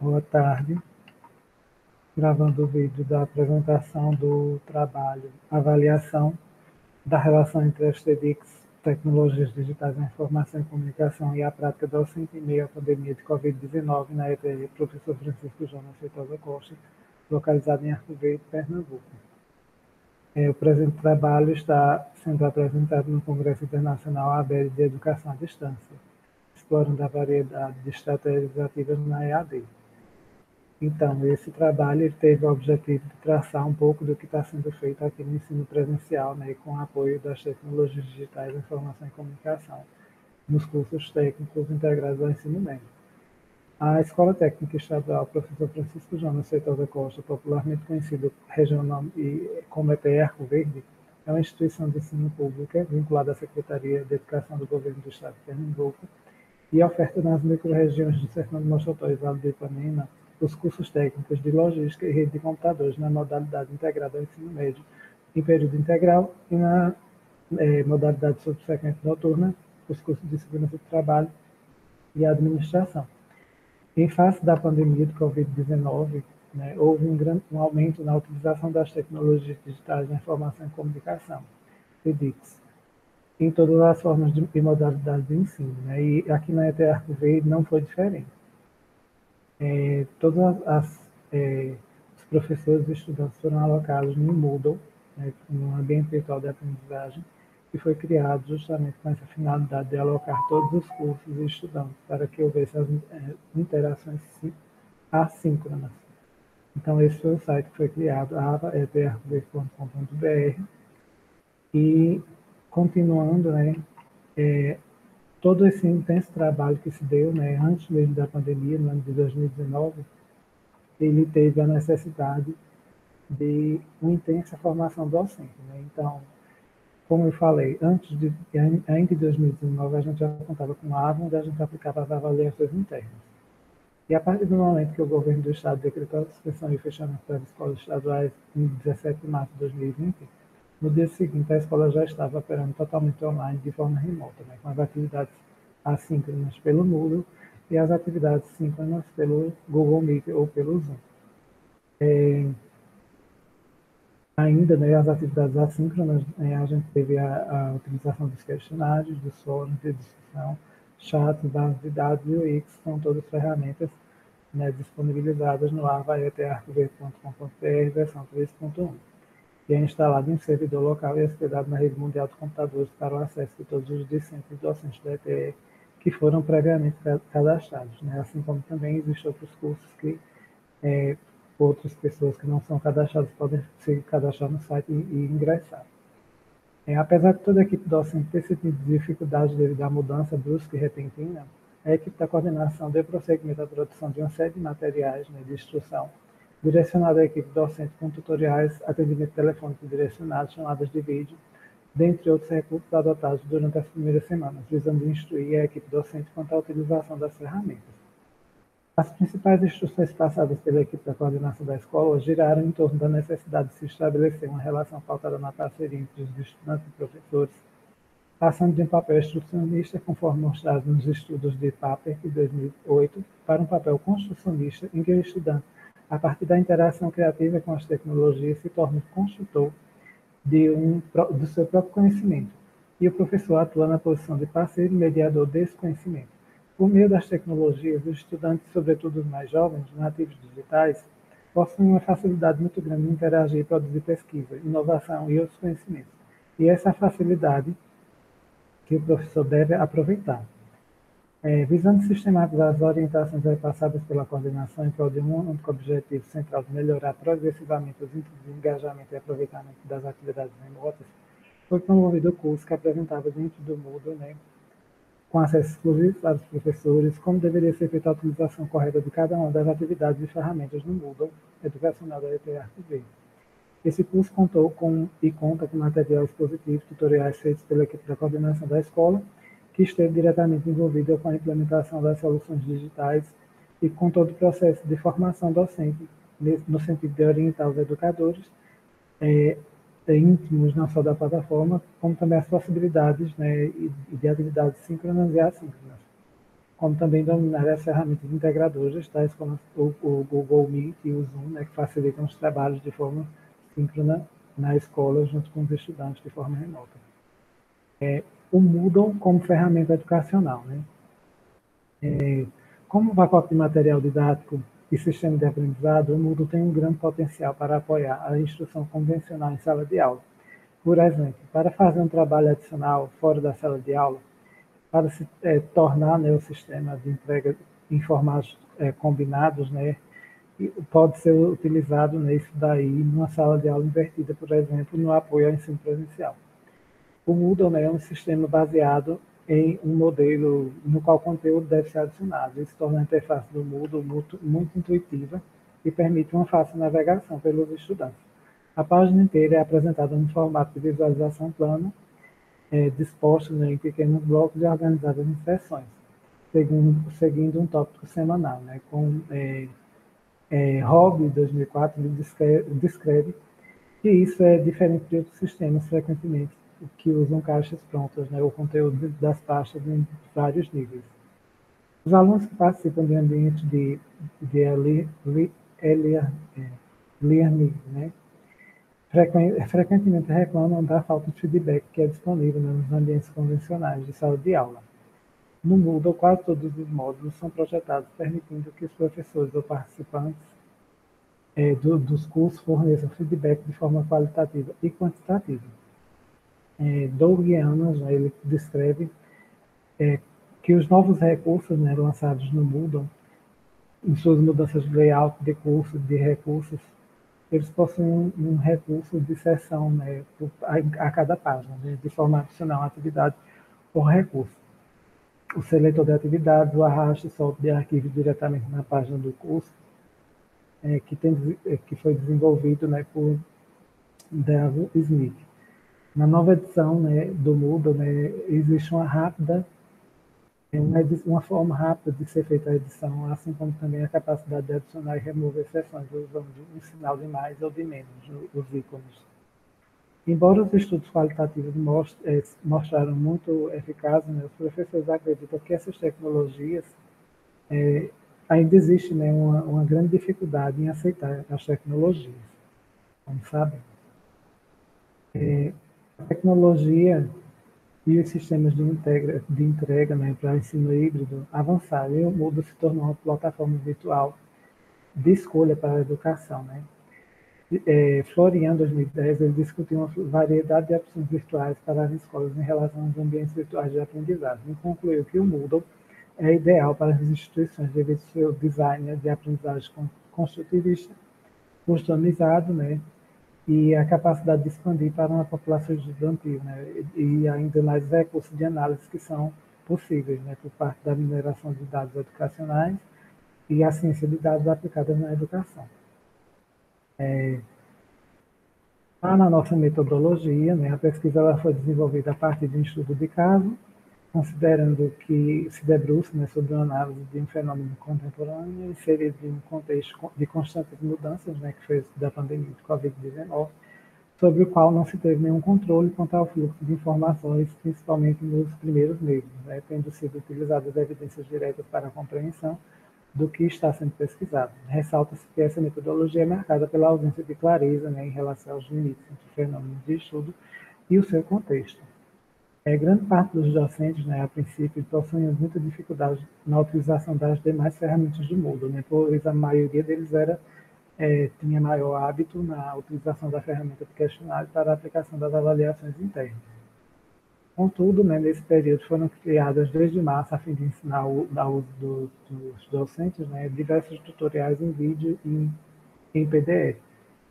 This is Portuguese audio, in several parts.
Boa tarde. Gravando o vídeo da apresentação do trabalho Avaliação da relação entre as TDICs, Tecnologias Digitais da Informação e Comunicação e a prática docente em meio à pandemia de Covid-19 na ETE, professor Francisco Jonas Feitosa Costa, localizado em Arco Verde, Pernambuco. O presente trabalho está sendo apresentado no Congresso Internacional ABED de Educação à Distância, explorando a variedade de estratégias ativas na EAD. Então, esse trabalho ele teve o objetivo de traçar um pouco do que está sendo feito aqui no ensino presencial, né, com o apoio das tecnologias digitais da informação e comunicação, nos cursos técnicos integrados ao ensino médio. A Escola Técnica Estadual Professor Francisco Jonas Feitosa Costa, popularmente conhecida regional como ETE Arco Verde, é uma instituição de ensino pública vinculada à Secretaria de Educação do Governo do Estado de Pernambuco e oferta nas micro-regiões do Sertão do Mocotó e Vale do Ipanema os cursos técnicos de logística e rede de computadores na modalidade integrada ao ensino médio, em período integral, e na modalidade subsequente noturna, os cursos de segurança do trabalho e administração. Em face da pandemia de Covid-19, houve um aumento na utilização das tecnologias digitais da informação e comunicação, TDICs, em todas as formas e modalidades de ensino. E aqui na ETE Arco Verde não foi diferente. Os professores e estudantes foram alocados no Moodle, no ambiente virtual de aprendizagem, que foi criado justamente com essa finalidade de alocar todos os cursos e estudantes para que houvesse as interações assíncronas. Então, esse foi o site que foi criado, ava.etarcoverde.com.br, e, continuando, todo esse intenso trabalho que se deu, antes mesmo da pandemia, no ano de 2019, ele teve a necessidade de uma intensa formação docente. Então, como eu falei, ainda em 2019, a gente já contava com a AVA, onde a gente aplicava as avaliações internas. E a partir do momento que o governo do Estado decretou a suspensão e fechamento das escolas estaduais em 17 de março de 2020, no dia seguinte, a escola já estava operando totalmente online, de forma remota, com as atividades assíncronas pelo Moodle e as atividades síncronas pelo Google Meet ou pelo Zoom. Ainda, as atividades assíncronas, a gente teve a utilização dos questionários, dos fóruns de discussão, chats, bases de dados e o X, são todas ferramentas disponibilizadas no ava.etarcoverde.com.br, versão 3.1. E é instalado em servidor local e hospedado na rede mundial de computadores para o acesso de todos os discentes e docentes da ETE que foram previamente cadastrados. Assim como também existem outros cursos que outras pessoas que não são cadastradas podem se cadastrar no site e ingressar. Apesar de toda a equipe docente ter sentido dificuldades devido à mudança brusca e repentina, a equipe da coordenação deu prosseguimento à produção de uma série de materiais de instrução direcionado à equipe docente com tutoriais, atendimento telefônico direcionado, chamadas de vídeo, dentre outros recursos adotados durante as primeiras semanas, visando instruir a equipe docente quanto à utilização das ferramentas. As principais instruções passadas pela equipe da coordenação da escola giraram em torno da necessidade de se estabelecer uma relação pautada na parceria entre os estudantes e professores, passando de um papel instrucionista, conforme mostrado nos estudos de Paper, de 2008, para um papel construcionista, em que o estudante, a partir da interação criativa com as tecnologias, se torna construtor do seu próprio conhecimento, e o professor atua na posição de parceiro e mediador desse conhecimento. Por meio das tecnologias, os estudantes, sobretudo os mais jovens, nativos digitais, possuem uma facilidade muito grande de interagir e produzir pesquisa, inovação e outros conhecimentos. E essa facilidade que o professor deve aproveitar. Visando sistematizar as orientações repassadas pela coordenação em prol de um único objetivo central de melhorar progressivamente os índices de engajamento e aproveitamento das atividades remotas, foi promovido o curso que apresentava dentro do Moodle, com acesso exclusivo para os professores, como deveria ser feita a utilização correta de cada uma das atividades e ferramentas no Moodle educacional da ETE Arco Verde. Esse curso conta com material expositivo, tutoriais feitos pela equipe da coordenação da escola, que esteve diretamente envolvida com a implementação das soluções digitais e com todo o processo de formação docente, no sentido de orientar os educadores íntimos, não só da plataforma, como também as possibilidades de atividades síncronas e assíncronas. como também dominar as ferramentas integradoras, tais como o Google Meet e o Zoom, né, que facilitam os trabalhos de forma síncrona na escola, junto com os estudantes de forma remota. O Moodle como ferramenta educacional. Né? Como pacote de material didático e sistema de aprendizado, o Moodle tem um grande potencial para apoiar a instrução convencional em sala de aula. Por exemplo, para fazer um trabalho adicional fora da sala de aula, para se tornar, né, o sistema de entrega em formatos combinados, né, pode ser utilizado nisso daí numa sala de aula invertida, por exemplo, no apoio ao ensino presencial. O Moodle, né, é um sistema baseado em um modelo no qual o conteúdo deve ser adicionado. Isso torna a interface do Moodle muito intuitiva e permite uma fácil navegação pelos estudantes. A página inteira é apresentada no formato de visualização plana, disposta, né, em pequenos blocos e organizadas em seções, seguindo um tópico semanal. Né, com Hobby 2004 descreve que isso é diferente de outros sistemas frequentemente que usam caixas prontas, né, o conteúdo das pastas em vários níveis. Os alunos que participam de ambiente de learning, né, frequentemente reclamam da falta de feedback que é disponível nos ambientes convencionais de sala de aula. No Moodle, quase todos os módulos são projetados permitindo que os professores ou participantes dos cursos forneçam feedback de forma qualitativa e quantitativa. Doug Yamas, né, ele descreve que os novos recursos, né, lançados no Moodle, em suas mudanças de layout de curso, de recursos, eles possuem um recurso de sessão, né, a cada página, né, de forma adicional à atividade por recurso. O seletor de atividades, o arraste e solto de arquivo diretamente na página do curso, que foi desenvolvido, né, por Dave Smith. Na nova edição, né, do Moodle, né, existe uma forma rápida de ser feita a edição, assim como também a capacidade de adicionar e remover seções usando um sinal de mais ou de menos, os ícones. Embora os estudos qualitativos mostraram muito eficazes, né, os professores acreditam que essas tecnologias ainda existe, né, uma grande dificuldade em aceitar as tecnologias, como sabem. A tecnologia e os sistemas de entrega, né, para ensino híbrido avançaram e o Moodle se tornou uma plataforma virtual de escolha para a educação. Né? Florian, em 2010, ele discutiu uma variedade de opções virtuais para as escolas em relação aos ambientes virtuais de aprendizagem e concluiu que o Moodle é ideal para as instituições devido ao seu design de aprendizagem construtivista, customizado, né, e a capacidade de expandir para uma população estudantil, né, e ainda mais recursos de análise que são possíveis, né, por parte da mineração de dados educacionais e a ciência de dados aplicadas na educação. Na nossa metodologia, né, a pesquisa ela foi desenvolvida a partir de um estudo de caso, considerando que se debruça, né, sobre uma análise de um fenômeno contemporâneo inserido em um contexto de constantes mudanças, né, que foi da pandemia de Covid-19, sobre o qual não se teve nenhum controle quanto ao fluxo de informações, principalmente nos primeiros meses, né, tendo sido utilizadas evidências diretas para a compreensão do que está sendo pesquisado. Ressalta-se que essa metodologia é marcada pela ausência de clareza, né, em relação aos limites entre o fenômeno de estudo e o seu contexto. Grande parte dos docentes, né, a princípio, possuem muita dificuldade na utilização das demais ferramentas do Moodle, né, pois a maioria deles tinha maior hábito na utilização da ferramenta de questionário para a aplicação das avaliações internas. Contudo, né, nesse período foram criadas desde março, a fim de ensinar o uso dos docentes, né, diversos tutoriais em vídeo e em PDF,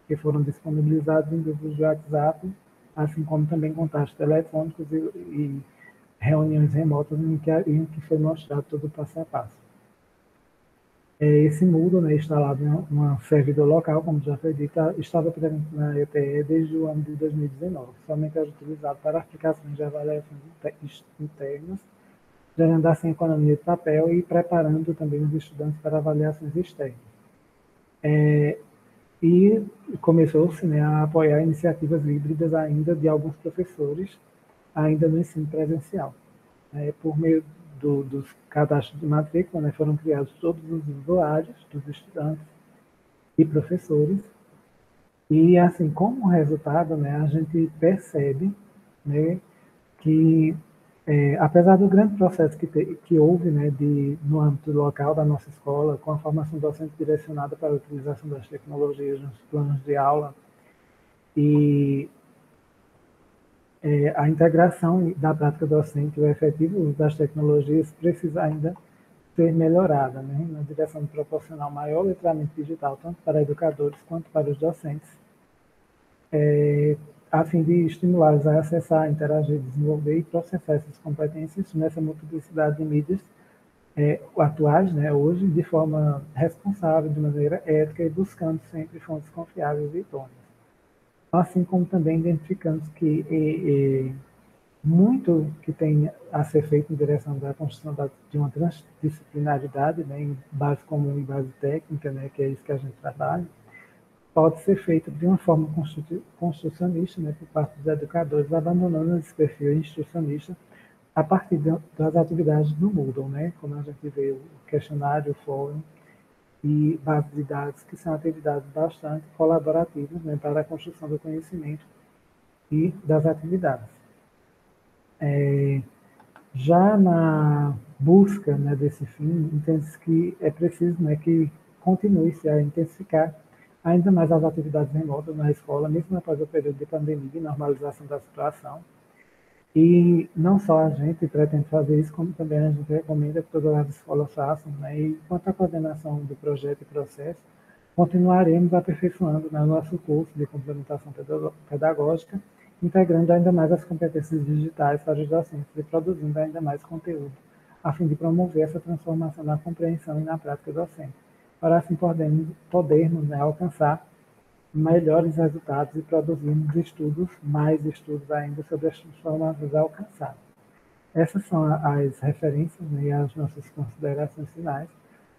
que foram disponibilizados em grupos de WhatsApp, assim como também contatos telefônicos e reuniões remotas em que foi mostrado todo o passo a passo. Esse Moodle, né, instalado em um servidor local, como já foi dito, estava presente na ETE desde o ano de 2019. Somente era utilizado para aplicações de avaliações internas, gerando assim economia de papel e preparando também os estudantes para avaliações externas. E começou-se, né, a apoiar iniciativas híbridas ainda de alguns professores, ainda no ensino presencial, por meio dos cadastros de matrícula, né, foram criados todos os usuários, dos estudantes e professores, e assim, como resultado, né, a gente percebe, né, que apesar do grande processo que houve, né, no âmbito local da nossa escola, com a formação docente direcionada para a utilização das tecnologias nos planos de aula e a integração da prática docente e o efetivo uso das tecnologias precisa ainda ser melhorada, né, na direção de proporcionar maior letramento digital, tanto para educadores quanto para os docentes, a fim de estimulá-los a acessar, interagir, desenvolver e processar essas competências nessa multiplicidade de mídias atuais, né, hoje, de forma responsável, de maneira ética e buscando sempre fontes confiáveis e idôneas. Assim como também identificamos que muito que tem a ser feito em direção da construção de uma transdisciplinaridade, né, em base comum e base técnica, né, que é isso que a gente trabalha, pode ser feito de uma forma construcionista, né, por parte dos educadores, abandonando esse perfil instrucionista a partir das atividades do Moodle, né, como a gente vê o questionário, o fórum e base de dados, que são atividades bastante colaborativas, né, para a construção do conhecimento e das atividades. Já na busca, né, desse fim, entende-se que é preciso, né, que continue-se a intensificar ainda mais as atividades remotas na escola, mesmo após o período de pandemia e normalização da situação. E não só a gente pretende fazer isso, como também a gente recomenda que todas as escolas façam, né? E quanto à coordenação do projeto e processo, continuaremos aperfeiçoando, né, o nosso curso de complementação pedagógica, integrando ainda mais as competências digitais para os docentes e produzindo ainda mais conteúdo, a fim de promover essa transformação na compreensão e na prática docente, para assim podermos, né, alcançar melhores resultados e produzirmos mais estudos ainda sobre as transformações alcançadas. Essas são as referências, né, e as nossas considerações finais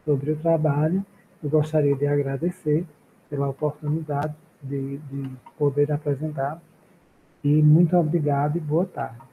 sobre o trabalho. Eu gostaria de agradecer pela oportunidade de poder apresentar e muito obrigado e boa tarde.